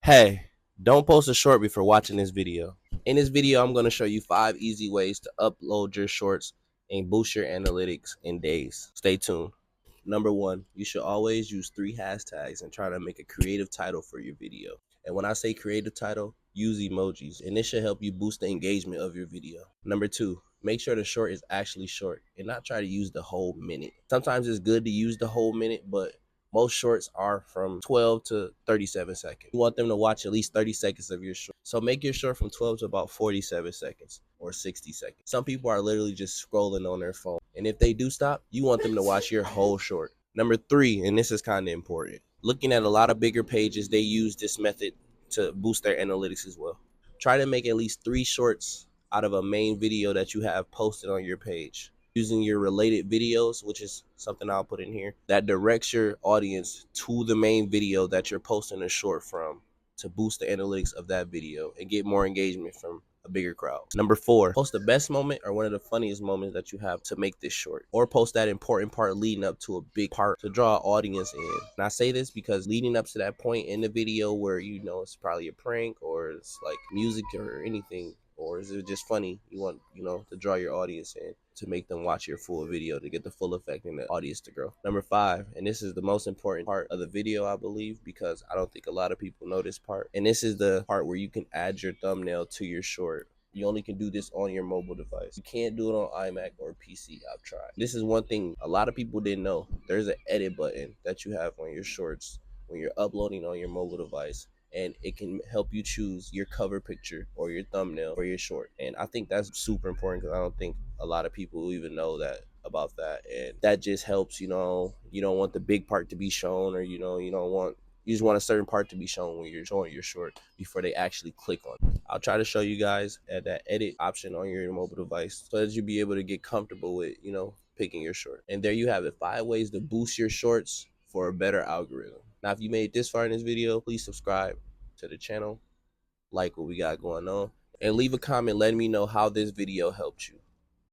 Hey, don't post a short before watching this video. In this video, I'm going to show you 5 easy ways to upload your shorts and boost your analytics in days. Stay tuned. Number 1, you should always use 3 hashtags and try to make a creative title for your video. And when I say creative title, use emojis, and this should help you boost the engagement of your video. Number 2, make sure the short is actually short and not try to use the whole minute. Sometimes it's good to use the whole minute, but most shorts are from 12 to 37 seconds. You want them to watch at least 30 seconds of your short. So make your short from 12 to about 47 seconds or 60 seconds. Some people are literally just scrolling on their phone. And if they do stop, you want them to watch your whole short. Number 3, and this is kind of important. Looking at a lot of bigger pages, they use this method to boost their analytics as well. Try to make at least 3 shorts out of a main video that you have posted on your page, using your related videos, which is something I'll put in here, that directs your audience to the main video that you're posting a short from to boost the analytics of that video and get more engagement from a bigger crowd. Number 4, post the best moment or one of the funniest moments that you have to make this short, or post that important part leading up to a big part to draw an audience in. And I say this because leading up to that point in the video where it's probably a prank or it's like music or anything, or is it just funny, you want to draw your audience in to make them watch your full video to get the full effect and the audience to grow. Number 5, and this is the most important part of the video, I believe, because I don't think a lot of people know this part, and this is the part where you can add your thumbnail to your short. You only can do this on your mobile device. You can't do it on iMac or PC. I've tried. This is one thing a lot of people didn't know. There's an edit button that you have on your shorts when you're uploading on your mobile device, and it can help you choose your cover picture or your thumbnail for your short. And I think that's super important because I don't think a lot of people even know that about that. And that just helps, you don't want the big part to be shown, or you just want a certain part to be shown when you're showing your short before they actually click on it. I'll try to show you guys at that edit option on your mobile device so that you'll be able to get comfortable with, picking your short. And there you have it, 5 ways to boost your shorts for a better algorithm. Now, if you made this far in this video, please subscribe to the channel, like what we got going on, and leave a comment letting me know how this video helped you.